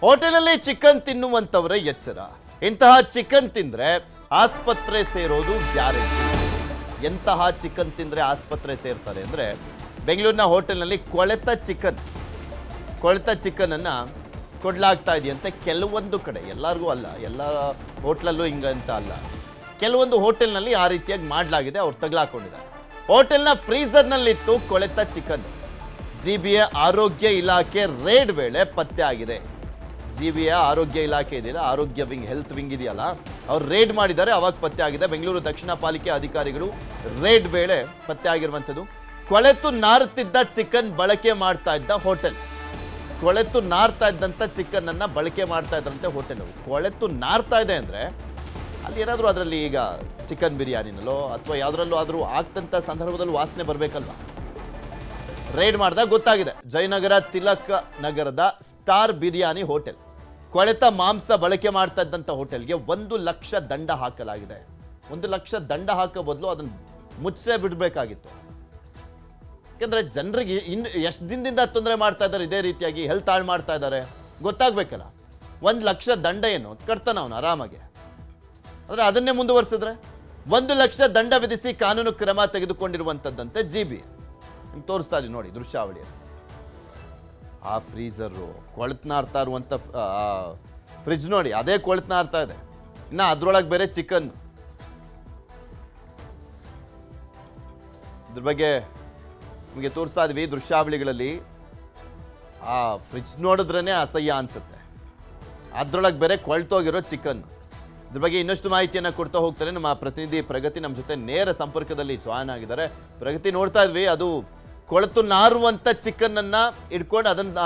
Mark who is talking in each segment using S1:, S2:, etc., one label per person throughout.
S1: ಹೋಟೆಲಲ್ಲಿ ಚಿಕನ್ ತಿನ್ನುವಂತವರೇ ಎಚ್ಚರ. ಇಂತಹ ಚಿಕನ್ ತಿಂದ್ರೆ ಆಸ್ಪತ್ರೆ ಸೇರೋದು ಗ್ಯಾರಂಟಿ. ಎಂತಹ ಚಿಕನ್ ತಿಂದ್ರೆ ಆಸ್ಪತ್ರೆ ಸೇರ್ತಾರೆ ಅಂದ್ರೆ ಬೆಂಗಳೂರಿನ ಹೋಟೆಲ್ನಲ್ಲಿ ಕೊಳೆತ ಚಿಕನ್ ಅನ್ನ ಕೊಡ್ಲಾಗ್ತಾ ಇದೆಯಂತೆ. ಕೆಲವೊಂದು ಕಡೆ, ಎಲ್ಲರಿಗೂ ಅಲ್ಲ, ಎಲ್ಲ ಹೋಟ್ಲಲ್ಲೂ ಹಿಂಗಂತ ಅಲ್ಲ, ಕೆಲವೊಂದು ಹೋಟೆಲ್ನಲ್ಲಿ ಆ ರೀತಿಯಾಗಿ ಮಾಡಲಾಗಿದೆ. ಅವ್ರು ತಗಲಾಕೊಂಡಿದ್ದಾರೆ. ಹೋಟೆಲ್ನ ಫ್ರೀಜರ್ನಲ್ಲಿತ್ತು ಕೊಳೆತ ಚಿಕನ್. ಜಿಬಿಎ ಆರೋಗ್ಯ ಇಲಾಖೆ ರೇಡ್ ವೇಳೆ ಪತ್ತೆ ಆಗಿದೆ. ಜಿಬಿಎ ಆರೋಗ್ಯ ಇಲಾಖೆ ಇದೆಯಲ್ಲ, ಆರೋಗ್ಯ ವಿಂಗ್, ಹೆಲ್ತ್ ವಿಂಗ್ ಇದೆಯಲ್ಲ, ಅವ್ರು ರೇಡ್ ಮಾಡಿದ್ದಾರೆ, ಅವಾಗ ಪತ್ತೆ ಆಗಿದೆ. ಬೆಂಗಳೂರು ದಕ್ಷಿಣ ಪಾಲಿಕೆ ಅಧಿಕಾರಿಗಳು ರೇಡ್ ವೇಳೆ ಪತ್ತೆ ಆಗಿರುವಂಥದ್ದು. ಕೊಳೆತು ನಾರುತ್ತಿದ್ದ ಚಿಕನ್ ಬಳಕೆ ಮಾಡ್ತಾ ಇದ್ದ ಹೋಟೆಲ್. ಕೊಳೆತು ನಾರ್ತಾ ಇದ್ದಂಥ ಚಿಕನ್ ಅನ್ನ ಬಳಕೆ ಮಾಡ್ತಾ ಇದ್ರಂತೆ ಹೋಟೆಲ್. ಕೊಳೆತು ನಾರ್ತಾ ಇದೆ ಅಂದ್ರೆ ಅಲ್ಲಿ ಏನಾದರೂ ಅದರಲ್ಲಿ ಈಗ ಚಿಕನ್ ಬಿರಿಯಾನಿನಲ್ಲೋ ಅಥವಾ ಯಾವುದ್ರಲ್ಲೂ ಆದರೂ ಆಗ್ತಂಥ ಸಂದರ್ಭದಲ್ಲಿ ವಾಸನೆ ಬರಬೇಕಲ್ವಾ? ರೈಡ್ ಮಾಡಿದಾಗ ಗೊತ್ತಾಗಿದೆ. ಜಯನಗರ ತಿಲಕ್ ನಗರದ ಸ್ಟಾರ್ ಬಿರಿಯಾನಿ ಹೋಟೆಲ್. ಕೊಳೆತ ಮಾಂಸ ಬಳಕೆ ಮಾಡ್ತಾ ಇದ್ದಂಥ ಹೋಟೆಲ್ಗೆ 1 ಲಕ್ಷ ದಂಡ ಹಾಕಲಾಗಿದೆ. 1 ಲಕ್ಷ ದಂಡ ಹಾಕೋ ಬದಲು ಅದನ್ನು ಮುಚ್ಚೆ ಬಿಡಬೇಕಾಗಿತ್ತು. ಯಾಕೆಂದ್ರೆ ಜನರಿಗೆ ಇನ್ನು ಎಷ್ಟು ದಿನದಿಂದ ತೊಂದರೆ ಮಾಡ್ತಾ ಇದ್ದಾರೆ, ಇದೇ ರೀತಿಯಾಗಿ ಹೆಲ್ತ್ ಹಾಳು ಮಾಡ್ತಾ ಇದ್ದಾರೆ, ಗೊತ್ತಾಗಬೇಕಲ್ಲ. 1 ಲಕ್ಷ ದಂಡ ಏನು ಕಟ್ತಾನ ಅವನು ಆರಾಮಾಗಿ. ಆದರೆ ಅದನ್ನೇ ಮುಂದುವರಿಸಿದ್ರೆ 1 ಲಕ್ಷ ದಂಡ ವಿಧಿಸಿ ಕಾನೂನು ಕ್ರಮ ತೆಗೆದುಕೊಂಡಿರುವಂಥದ್ದಂತೆ ಜಿಬಿ. ನಿಮ್ಗೆ ತೋರಿಸ್ತಾ ಇದೀವಿ ನೋಡಿ ದೃಶ್ಯಾವಳಿ. ಆ ಫ್ರೀಜರು ಕೊಳೆತ್ನಾರ್ತಾ ಇರುವಂಥ ಫ್ರಿಜ್ ನೋಡಿ, ಅದೇ ಕೊಳೆತ್ನಾರ್ತಾ ಇದೆ. ಇನ್ನು ಅದ್ರೊಳಗೆ ಬೇರೆ ಚಿಕನ್. ಇದ್ರ ಬಗ್ಗೆ ನಿಮಗೆ ತೋರಿಸ್ತಾ ಇದ್ವಿ ದೃಶ್ಯಾವಳಿಗಳಲ್ಲಿ. ಆ ಫ್ರಿಜ್ ನೋಡಿದ್ರೇ ಅಸಹ್ಯ ಅನ್ಸುತ್ತೆ. ಅದ್ರೊಳಗೆ ಬೇರೆ ಕೊಳ್ತೋಗಿರೋ ಚಿಕನ್. ಇದ್ರ ಬಗ್ಗೆ ಇನ್ನಷ್ಟು ಮಾಹಿತಿಯನ್ನು ಕೊಡ್ತಾ ಹೋಗ್ತಾರೆ ನಮ್ಮ ಪ್ರತಿನಿಧಿ ಪ್ರಗತಿ. ನಮ್ಮ ಜೊತೆ ನೇರ ಸಂಪರ್ಕದಲ್ಲಿ ಜಾಯ್ನ್ ಆಗಿದ್ದಾರೆ. ಪ್ರಗತಿ, ನೋಡ್ತಾ ಇದ್ವಿ ಅದು ಕೊಳೆತು ನಾರುವಂಥ ಚಿಕನ್ ಅನ್ನ ಇಟ್ಕೊಂಡು ಅದನ್ನ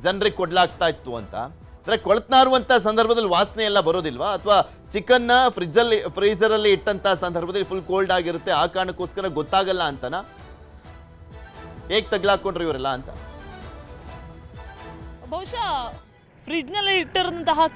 S1: ಜನರಿಗೆ ಕೊಡ್ಲಾಗ್ತಾ ಇತ್ತು ಅಂತ. ಅಂದ್ರೆ ಕೊಳೆತು ನಾರುವಂಥ ಸಂದರ್ಭದಲ್ಲಿ ವಾಸನೆ ಎಲ್ಲ ಬರೋದಿಲ್ವಾ? ಅಥವಾ ಚಿಕನ್ನ ಫ್ರೀಜರಲ್ಲಿ ಇಟ್ಟಂತ ಸಂದರ್ಭದಲ್ಲಿ ಫುಲ್ ಕೋಲ್ಡ್ ಆಗಿರುತ್ತೆ, ಆ ಕಾರಣಕ್ಕೋಸ್ಕರ ಗೊತ್ತಾಗಲ್ಲ ಅಂತನಾ? ಹೇಗೆ ತಗ್ಲಾಕೊಂಡ್ರು ಇವರೆಲ್ಲ ಅಂತ?
S2: ಬಹುಶಃ ಫ್ರಿಜ್ನಲ್ಲಿ ಇಟ್ಟಿರುವಂತಹ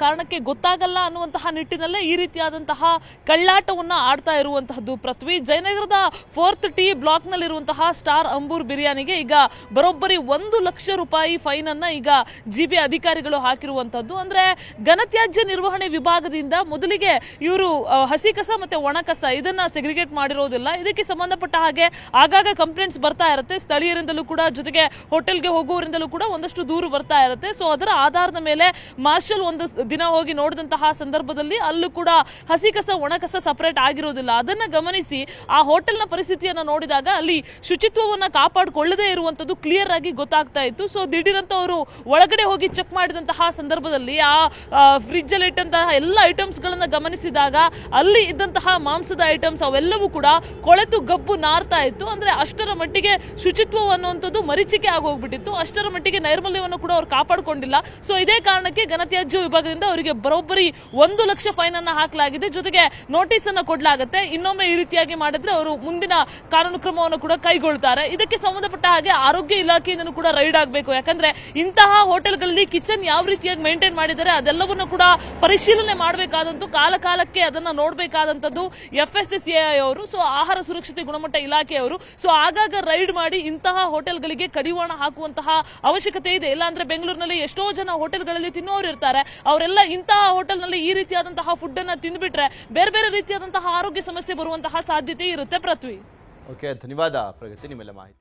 S2: ಕಾರಣಕ್ಕೆ ಗೊತ್ತಾಗಲ್ಲ ಅನ್ನುವಂತಹ ನಿಟ್ಟಿನಲ್ಲೇ ಈ ರೀತಿಯಾದಂತಹ ಕಳ್ಳಾಟವನ್ನು ಆಡ್ತಾ ಇರುವಂತಹದ್ದು. ಪೃಥ್ವಿ, ಜಯನಗರದ 4th T ಬ್ಲಾಕ್ನಲ್ಲಿರುವಂತಹ ಸ್ಟಾರ್ ಅಂಬೂರ್ ಬಿರಿಯಾನಿಗೆ ಈಗ ಬರೋಬ್ಬರಿ 1 ಲಕ್ಷ ರೂಪಾಯಿ ಫೈನ್ ಅನ್ನ ಈಗ ಜಿಬಿ ಅಧಿಕಾರಿಗಳು ಹಾಕಿರುವಂತಹದ್ದು. ಅಂದ್ರೆ ಘನತ್ಯಾಜ್ಯ ನಿರ್ವಹಣೆ ವಿಭಾಗದಿಂದ ಮೊದಲಿಗೆ ಇವರು ಹಸಿ ಕಸ ಮತ್ತೆ ಒಣ ಕಸ ಇದನ್ನ ಸೆಗ್ರಿಗೇಟ್ ಮಾಡಿರೋದಿಲ್ಲ. ಇದಕ್ಕೆ ಸಂಬಂಧಪಟ್ಟ ಹಾಗೆ ಆಗಾಗ ಕಂಪ್ಲೇಂಟ್ಸ್ ಬರ್ತಾ ಇರುತ್ತೆ, ಸ್ಥಳೀಯರಿಂದಲೂ ಕೂಡ, ಜೊತೆಗೆ ಹೋಟೆಲ್ಗೆ ಹೋಗುವವರಿಂದಲೂ ಕೂಡ ಒಂದಷ್ಟು ದೂರು ಬರ್ತಾ ಇರುತ್ತೆ. ಸೊ ಅದರ ಆಧಾರದ ಮೇಲೆ ಮಾರ್ಷಲ್ ಒಂದು ದಿನ ಹೋಗಿ ನೋಡಿದಂತಹ ಸಂದರ್ಭದಲ್ಲಿ ಅಲ್ಲೂ ಕೂಡ ಹಸಿ ಕಸ ಒಣ ಕಸ ಸಪರೇಟ್ ಆಗಿರೋದಿಲ್ಲ. ಅದನ್ನ ಗಮನಿಸಿ ಆ ಹೋಟೆಲ್ನ ಪರಿಸ್ಥಿತಿಯನ್ನು ನೋಡಿದಾಗ ಅಲ್ಲಿ ಶುಚಿತ್ವವನ್ನು ಕಾಪಾಡಿಕೊಳ್ಳದೇ ಇರುವಂತದ್ದು ಕ್ಲಿಯರ್ ಆಗಿ ಗೊತ್ತಾಗ್ತಾ ಇತ್ತು. ಸೊ ದಿಢೀರಂತ ಅವರು ಒಳಗಡೆ ಹೋಗಿ ಚೆಕ್ ಮಾಡಿದಂತಹ ಸಂದರ್ಭದಲ್ಲಿ ಆ ಫ್ರಿಜ್ ಅಲ್ಲಿ ಇಟ್ಟಂತಹ ಎಲ್ಲ ಐಟಮ್ಸ್ ಗಳನ್ನ ಗಮನಿಸಿದಾಗ ಅಲ್ಲಿ ಇದ್ದಂತಹ ಮಾಂಸದ ಐಟಮ್ಸ್ ಅವೆಲ್ಲವೂ ಕೂಡ ಕೊಳೆತು ಗಬ್ಬು ನಾರ್ತಾ ಇತ್ತು. ಅಂದ್ರೆ ಅಷ್ಟರ ಮಟ್ಟಿಗೆ ಶುಚಿತ್ವ ಅನ್ನುವಂಥದ್ದು ಮರೀಚಿಕೆ ಆಗೋಗ್ಬಿಟ್ಟಿತ್ತು. ಅಷ್ಟರ ಮಟ್ಟಿಗೆ ನೈರ್ಮಲ್ಯವನ್ನು ಕೂಡ ಅವ್ರು ಕಾಪಾಡಿಕೊಂಡಿಲ್ಲ. ಸೊ ಇದೇ ಕಾರಣಕ್ಕೆ ಘನತ್ಯಾಜ್ಯ ವಿಭಾಗದಿಂದ ಅವರಿಗೆ ಬರೋಬ್ಬರಿ 1 ಲಕ್ಷ ಫೈನ್ ಅನ್ನ ಹಾಕಲಾಗಿದೆ. ಜೊತೆಗೆ ನೋಟಿಸ್ ಅನ್ನ ಕೊಡಲಾಗುತ್ತೆ. ಇನ್ನೊಮ್ಮೆ ಈ ರೀತಿಯಾಗಿ ಮಾಡಿದ್ರೆ ಅವರು ಮುಂದಿನ ಕಾನೂನು ಕ್ರಮವನ್ನು ಕೂಡ ಕೈಗೊಳ್ತಾರೆ. ಇದಕ್ಕೆ ಸಂಬಂಧಪಟ್ಟ ಹಾಗೆ ಆರೋಗ್ಯ ಇಲಾಖೆಯಿಂದ ಕೂಡ ರೈಡ್ ಆಗಬೇಕು. ಯಾಕಂದ್ರೆ ಇಂತಹ ಹೋಟೆಲ್ಗಳಲ್ಲಿ ಕಿಚನ್ ಯಾವ ರೀತಿಯಾಗಿ ಮೇಂಟೈನ್ ಮಾಡಿದ್ದಾರೆ ಅದೆಲ್ಲವನ್ನು ಕೂಡ ಪರಿಶೀಲನೆ ಮಾಡಬೇಕಾದಂತೂ, ಕಾಲಕ್ಕೆ ಅದನ್ನ ನೋಡಬೇಕಾದಂತದ್ದು FSSAI ಅವರು, ಸೊ ಆಹಾರ ಸುರಕ್ಷತೆ ಗುಣಮಟ್ಟ ಇಲಾಖೆಯವರು. ಸೊ ಆಗಾಗ ರೈಡ್ ಮಾಡಿ ಇಂತಹ ಹೋಟೆಲ್ಗಳಿಗೆ ಕಡಿವಾಣ ಹಾಕುವಂತಹ ಅವಶ್ಯಕತೆ ಇದೆ. ಇಲ್ಲಾಂದ್ರೆ ಬೆಂಗಳೂರಿನಲ್ಲಿ ಎಷ್ಟೋ ಜನ ಹೋಟೆಲ್ಗಳಲ್ಲಿ ತಿನ್ನೋರು ಇರ್ತಾರೆ. ಅವರೆಲ್ಲ ಇಂತಹ ಹೋಟೆಲ್ನಲ್ಲಿ ಈ ರೀತಿಯಾದಂತಹ ಫುಡ್ ಅನ್ನ ತಿಂದ್ಬಿಟ್ರೆ ಬೇರೆ ಬೇರೆ ರೀತಿಯಾದಂತಹ ಆರೋಗ್ಯ ಸಮಸ್ಯೆ ಬರುವಂತಹ ಸಾಧ್ಯತೆ ಇರುತ್ತೆ. ಪೃಥ್ವಿ,
S1: ಓಕೆ, ಧನ್ಯವಾದ ಪ್ರಗತಿ ನಿಮ್ಮೆಲ್ಲ ಮಾಹಿತಿ.